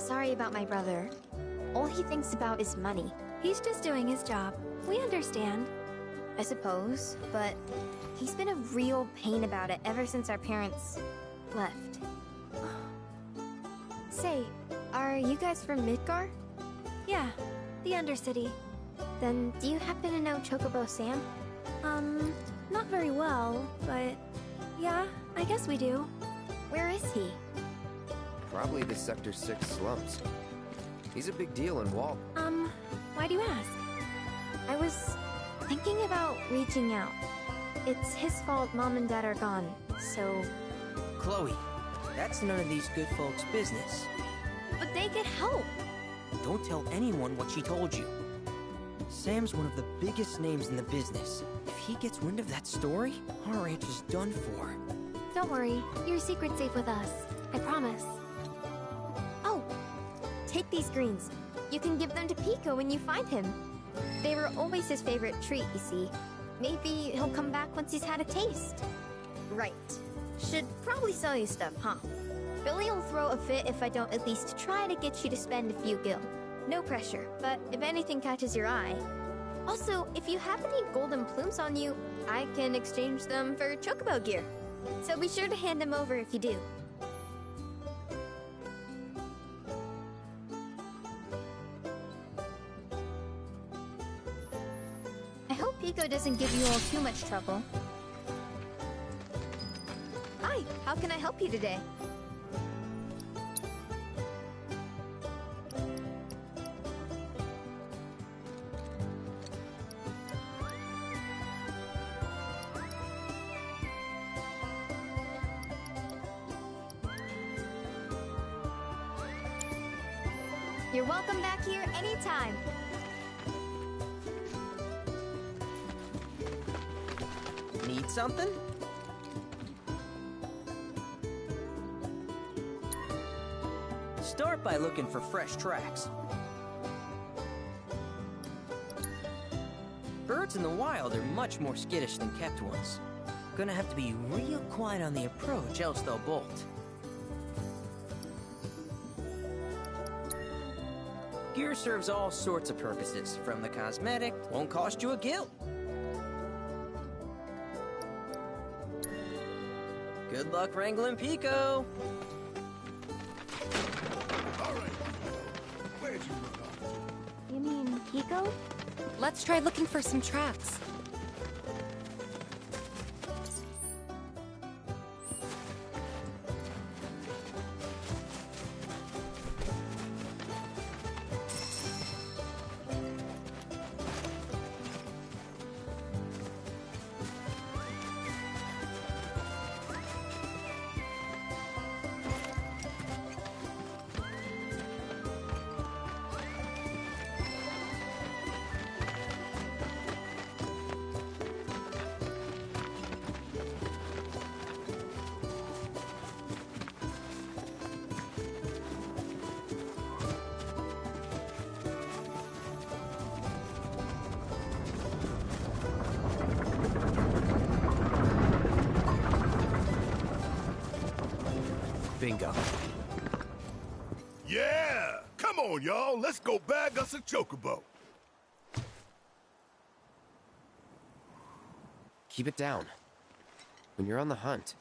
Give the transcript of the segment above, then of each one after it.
sorry about my brother. All he thinks about is money. He's just doing his job. We understand. I suppose, but he's been a real pain about it ever since our parents left. Say, are you guys from Midgar? Yeah, the Undercity. Then do you happen to know Chocobo Sam? Not very well, but yeah, I guess we do. Where is he? Probably the Sector 6 slums. He's a big deal in Wall. Why do you ask? I was thinking about reaching out. It's his fault Mom and Dad are gone, so... Chloe, that's none of these good folks' business. But they could help! Don't tell anyone what she told you. Sam's one of the biggest names in the business. If he gets wind of that story, our ranch is done for. Don't worry, your secret's safe with us. I promise. Oh! Take these greens. You can give them to Pico when you find him. They were always his favorite treat, you see. Maybe he'll come back once he's had a taste. Right. Should probably sell you stuff, huh? Billy will throw a fit if I don't at least try to get you to spend a few gil. No pressure, but if anything catches your eye. Also, if you have any golden plumes on you, I can exchange them for Chocobo gear. So be sure to hand them over if you do. I hope Pico doesn't give you all too much trouble. Hi, how can I help you today? You're welcome back here anytime. Need something? Start by looking for fresh tracks. Birds in the wild are much more skittish than kept ones. Gonna have to be real quiet on the approach, else they'll bolt. Gear serves all sorts of purposes, from the cosmetic, won't cost you a gil. Good luck wrangling Pico! Alright, where'd you run off to? You mean Pico? Let's try looking for some tracks. Bingo. Yeah! Come on, y'all. Let's go bag us a chocobo. Keep it down. When you're on the hunt,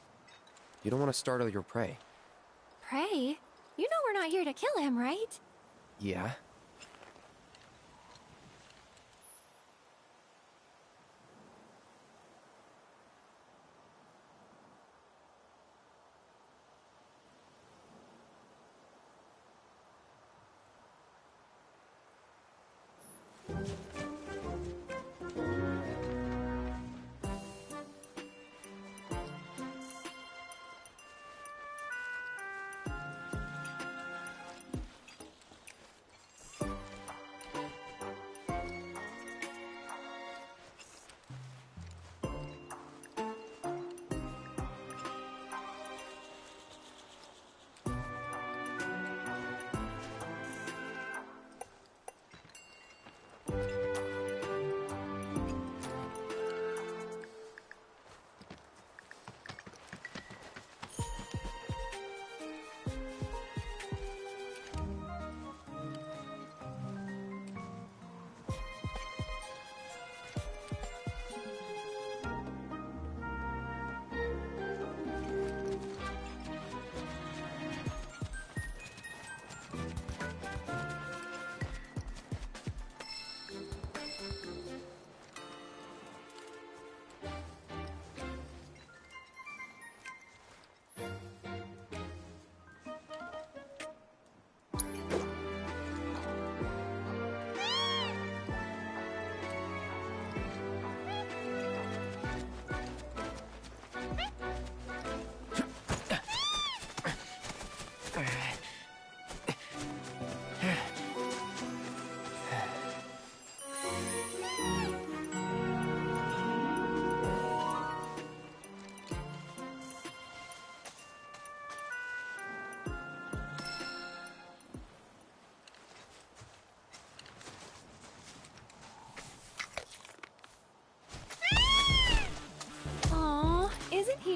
you don't want to startle your prey. Prey? You know we're not here to kill him, right? Yeah?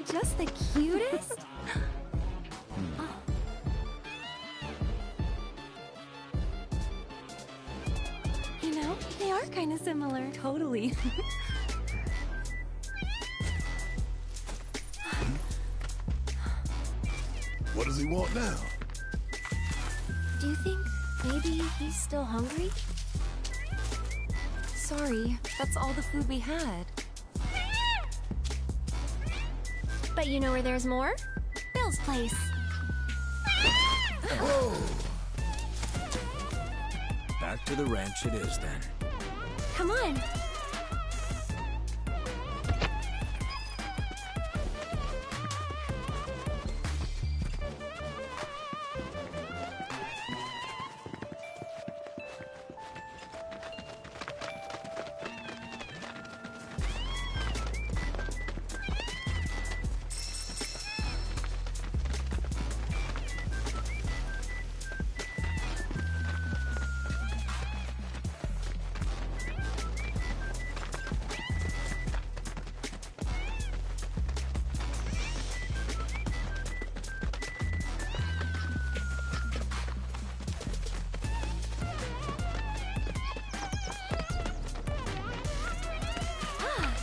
they just the cutest? Oh. You know, they are kind of similar. Totally. What does he want now? Do you think maybe he's still hungry? Sorry, that's all the food we had. But you know where there's more? Bill's place. Whoa! Back to the ranch it is then. Come on.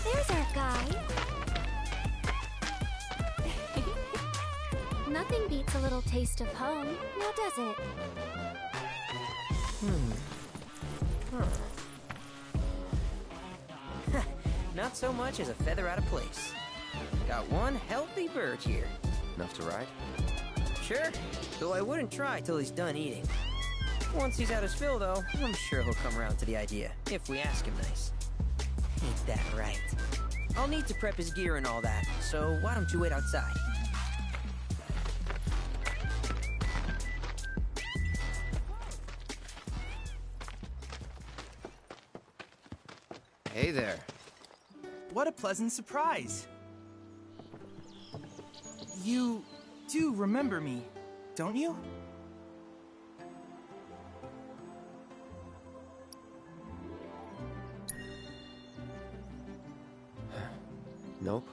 There's our guy. Nothing beats a little taste of home, now does it? Not so much as a feather out of place. Got one healthy bird here. Enough to ride? Sure, though I wouldn't try till he's done eating. Once he's had his fill, though, I'm sure he'll come around to the idea, if we ask him nice. Ain't that right? I'll need to prep his gear and all that, so why don't you wait outside? Hey there. What a pleasant surprise. You do remember me, don't you? Nope.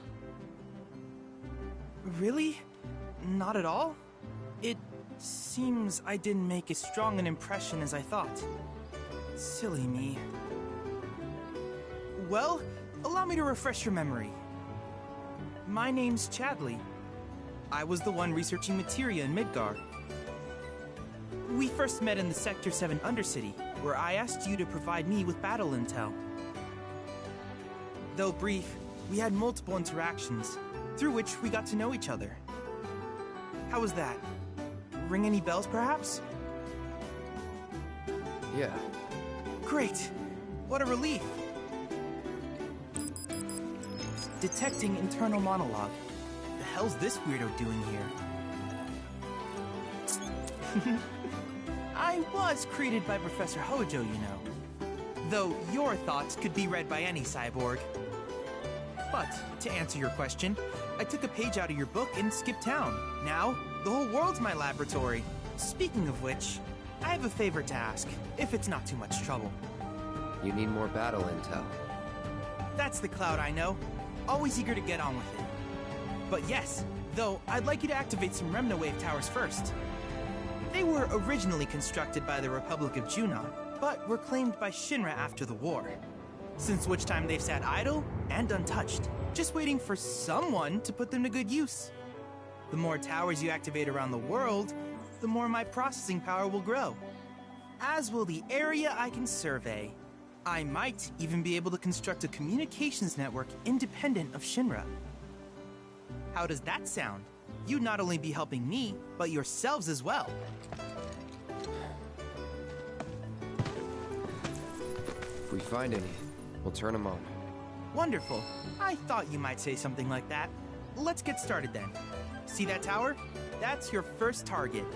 Really? Not at all? It seems I didn't make as strong an impression as I thought. Silly me. Well, allow me to refresh your memory. My name's Chadley. I was the one researching materia in Midgar. We first met in the Sector 7 Undercity, where I asked you to provide me with battle intel. Though brief, we had multiple interactions, through which we got to know each other. How was that? Ring any bells, perhaps? Yeah. Great! What a relief! Detecting internal monologue. The hell's this weirdo doing here? I was created by Professor Hojo, you know. Though your thoughts could be read by any cyborg. But, to answer your question, I took a page out of your book and skipped town. Now, the whole world's my laboratory. Speaking of which, I have a favor to ask, if it's not too much trouble. You need more battle intel. That's the Cloud I know. Always eager to get on with it. But yes, though, I'd like you to activate some Remna Wave towers first. They were originally constructed by the Republic of Junon, but were claimed by Shinra after the war. Since which time they've sat idle and untouched, just waiting for someone to put them to good use. The more towers you activate around the world, the more my processing power will grow. As will the area I can survey. I might even be able to construct a communications network independent of Shinra. How does that sound? You'd not only be helping me, but yourselves as well. If we find any, we'll turn them on. Wonderful. I thought you might say something like that. Let's get started then. See that tower? That's your first target.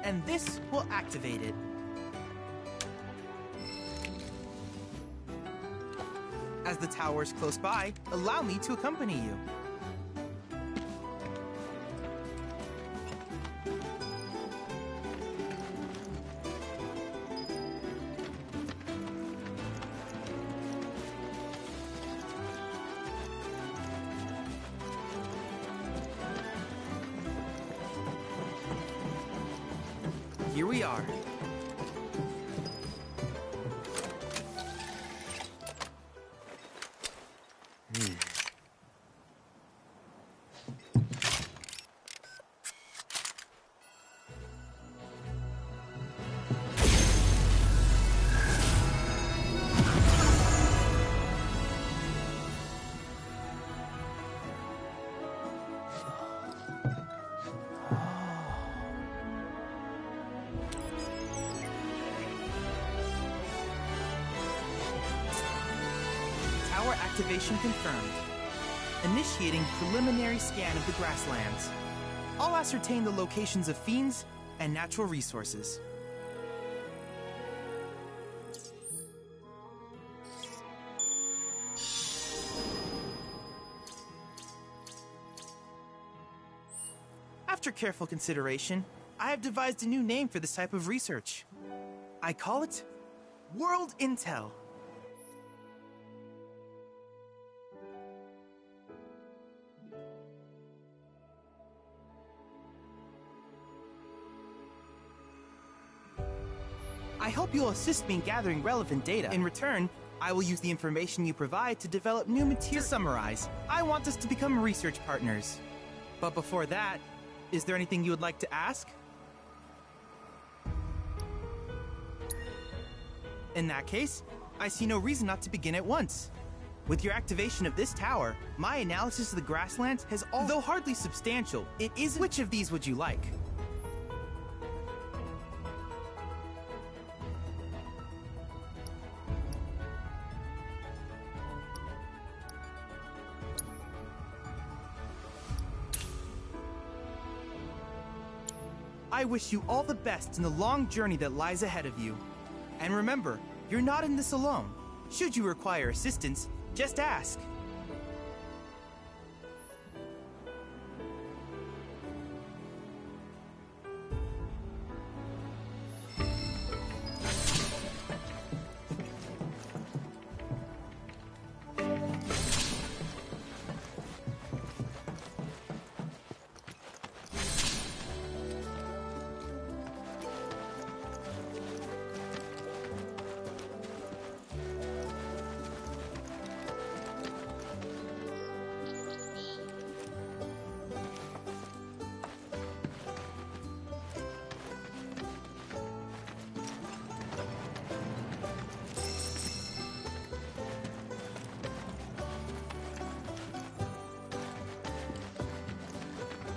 And this will activate it. As the tower's close by, allow me to accompany you. here we are. Tower activation confirmed. Initiating preliminary scan of the grasslands. I'll ascertain the locations of fiends and natural resources. After careful consideration, I have devised a new name for this type of research. I call it World Intel. I hope you'll assist me in gathering relevant data. In return, I will use the information you provide to develop new material. To summarize, I want us to become research partners. But before that, is there anything you would like to ask? In that case, I see no reason not to begin at once. With your activation of this tower, my analysis of the grasslands has although hardly substantial, it is. Which of these would you like? I wish you all the best in the long journey that lies ahead of you. And remember, you're not in this alone. Should you require assistance, just ask.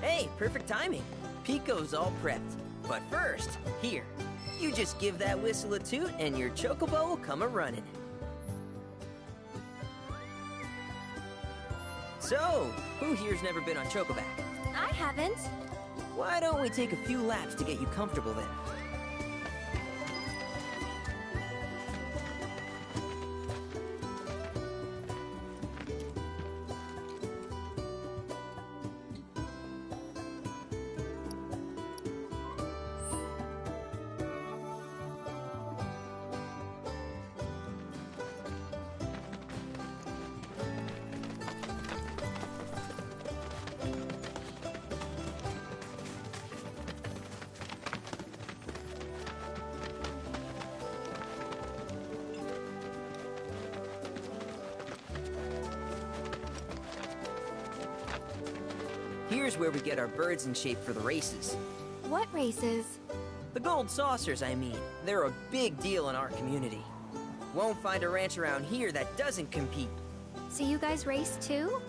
Hey, perfect timing. Pico's all prepped. But first, here, you just give that whistle a toot and your chocobo will come a-running. So, who here's never been on Chocoback? I haven't. Why don't we take a few laps to get you comfortable then? Here's where we get our birds in shape for the races. What races? The gold saucers, I mean. They're a big deal in our community. Won't find a ranch around here that doesn't compete. So you guys race too?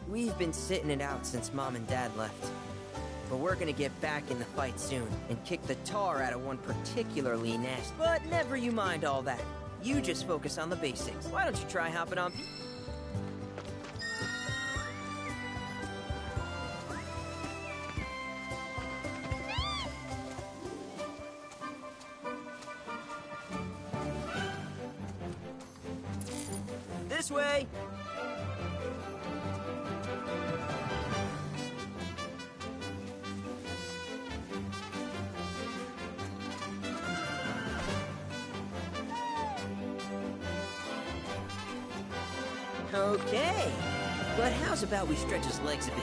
We've been sitting it out since Mom and Dad left. But we're gonna get back in the fight soon and kick the tar out of one particularly nasty. But never you mind all that. You just focus on the basics. Why don't you try hopping on... This way! Okay, but how's about we stretch his legs a bit?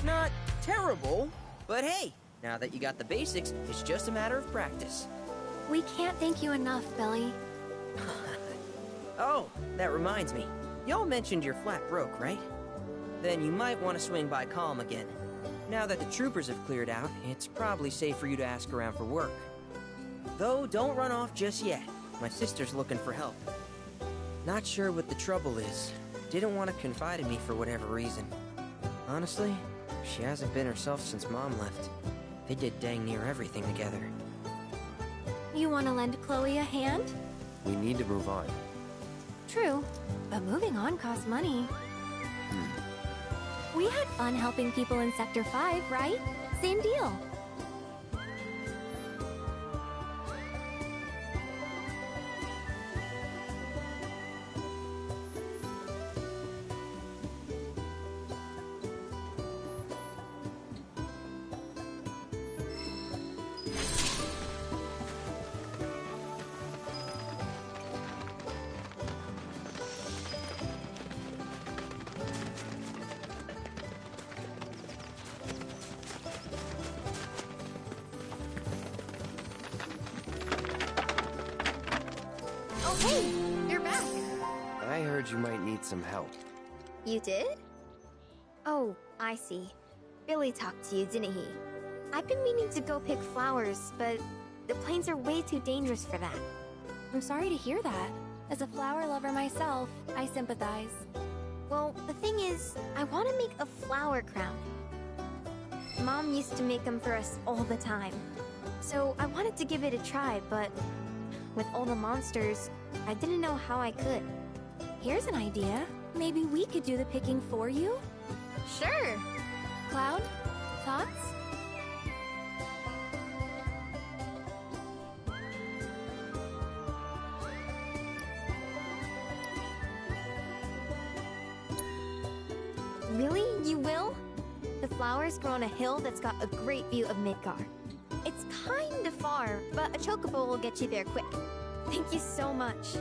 not terrible, but hey, now that you got the basics, it's just a matter of practice. We can't thank you enough, Billy. Oh, that reminds me. Y'all mentioned your flat broke, right? Then you might want to swing by Calm again. Now that the troopers have cleared out, it's probably safe for you to ask around for work. Though, don't run off just yet. My sister's looking for help. Not sure what the trouble is. Didn't want to confide in me for whatever reason. Honestly, she hasn't been herself since Mom left. They did dang near everything together. You want to lend Chloe a hand? We need to move on. True, but moving on costs money. We had fun helping people in Sector 5, right? Same deal. Hey, you're back. I heard you might need some help. You did? Oh, I see. Billy talked to you, didn't he? I've been meaning to go pick flowers, but the plains are way too dangerous for that. I'm sorry to hear that. As a flower lover myself, I sympathize. Well, the thing is, I want to make a flower crown. Mom used to make them for us all the time. So I wanted to give it a try, but with all the monsters, I didn't know how I could. Here's an idea. Maybe we could do the picking for you? Sure! Cloud, thoughts? Really? You will? The flowers grow on a hill that's got a great view of Midgar. It's kinda far, but a chocobo will get you there quick. Thank you so much.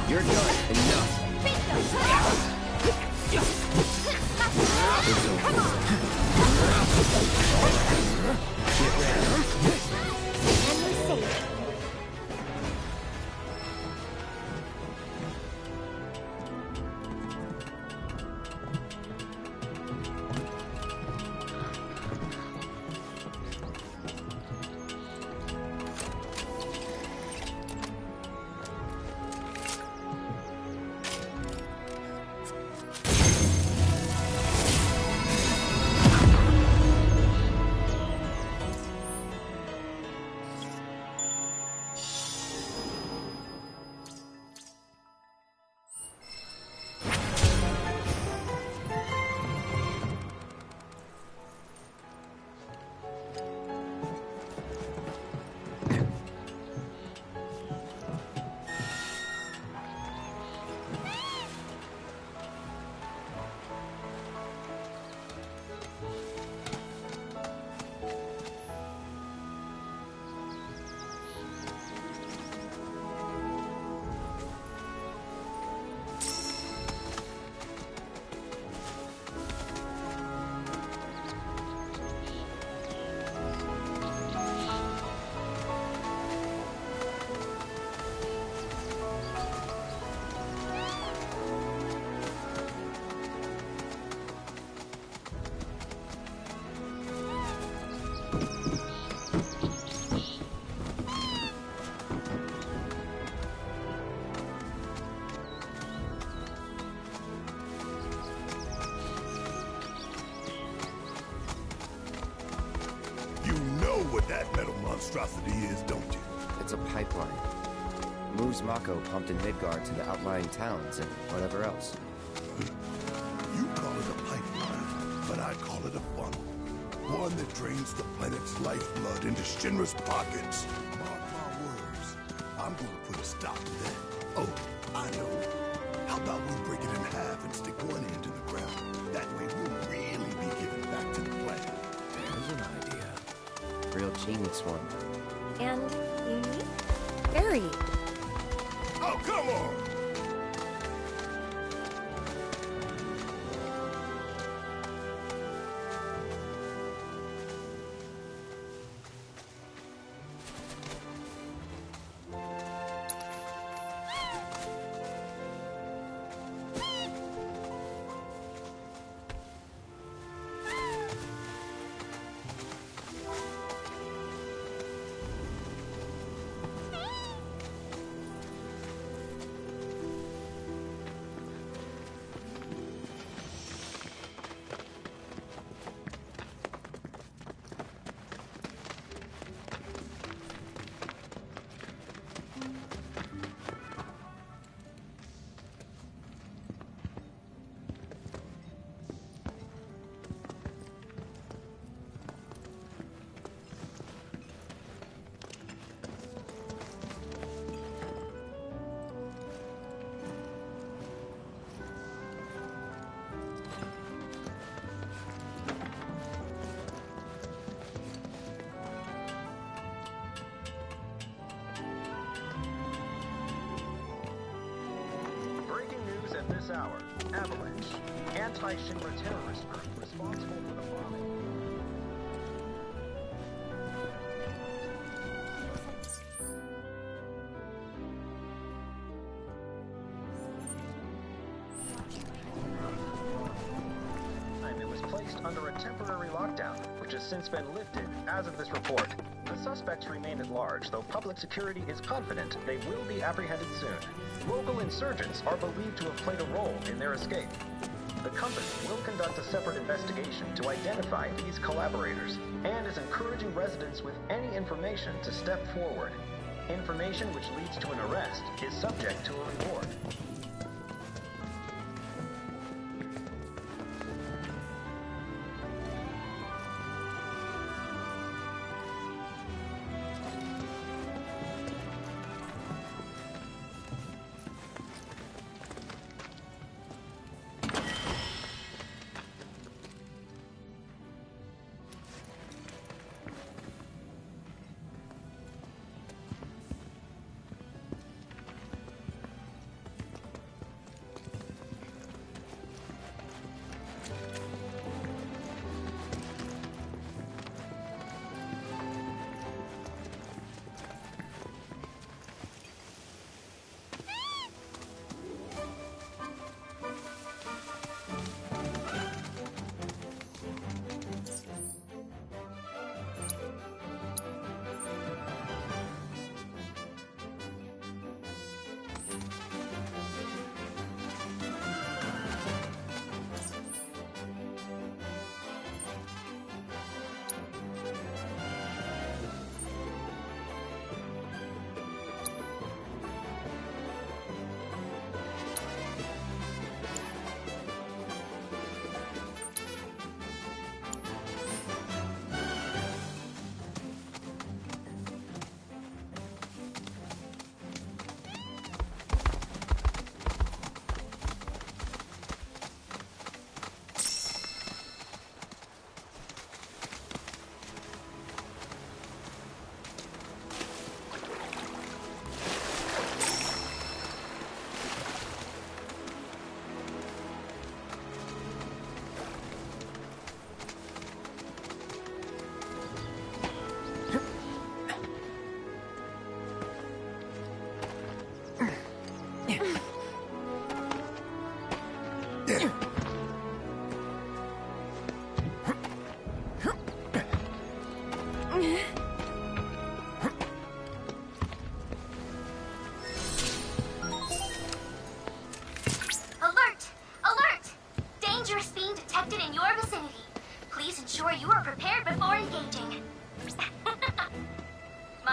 You're done. Enough. It's over. Get ready. And we say monstrosity is, don't you? It's a pipeline. Moves Mako pumped in Midgard to the outlying towns and whatever else. You call it a pipeline, but I call it a funnel. One that drains the planet's lifeblood into Shinra's pockets. Mark my words. I'm gonna put a stop to that. Oh, I know. How about we break it in half and stick one end to the ground? That way we'll really be giving back to the planet. There's an idea. Real genius one. And unique? Very. Oh, come on! At this hour, Avalanche, anti-Shinra terrorist group responsible for the bombing. It was placed under a temporary lockdown, which has since been lifted as of this report. The suspects remain at large, though public security is confident they will be apprehended soon. Local insurgents are believed to have played a role in their escape. The company will conduct a separate investigation to identify these collaborators and is encouraging residents with any information to step forward. Information which leads to an arrest is subject to a reward.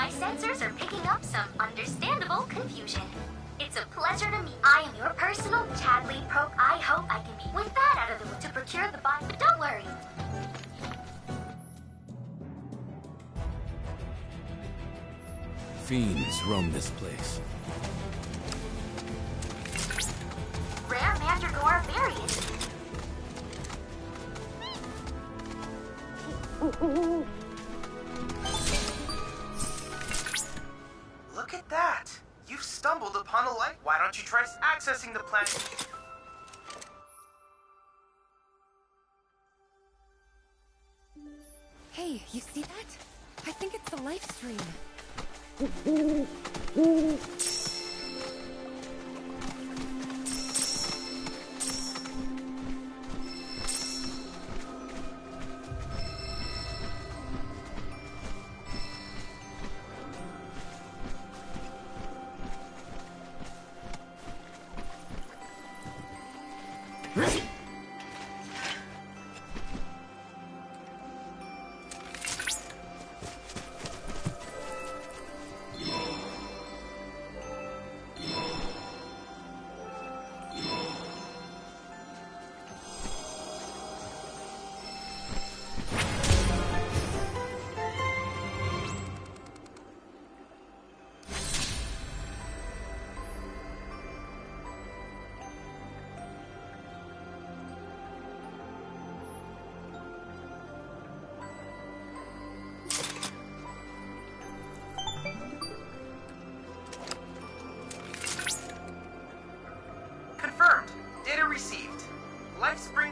My sensors are picking up some understandable confusion. It's a pleasure to meet. I am your personal Chad Lead Pro. I hope I can be with that out of the way to procure the bot. But don't worry. Fiends roam this place. Rare Mandragora variant. Look at that! You've stumbled upon a light. Why don't you try accessing the planet? Hey, you see that? I think it's the life stream.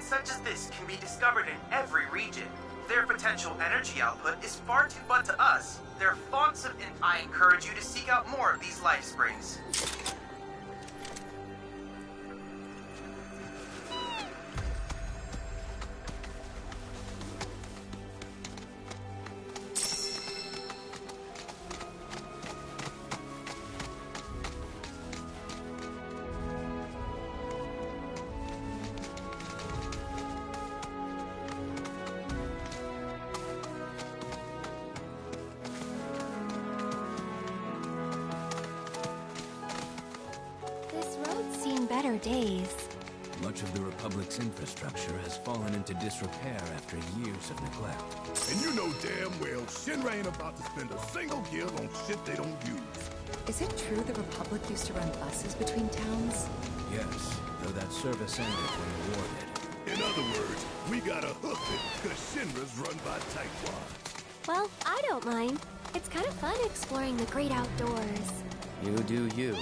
Such as this can be discovered in every region. Their potential energy output is far too but to us. They're fonts of I encourage you to seek out more of these life springs. Better days. Much of the Republic's infrastructure has fallen into disrepair after years of neglect. And you know damn well Shinra ain't about to spend a single guild on shit they don't use. Is it true the Republic used to run buses between towns? Yes, though that service ended when awarded. In other words, we gotta hoof it, cause Shinra's run by tightwads. Well, I don't mind. It's kind of fun exploring the great outdoors. You do you.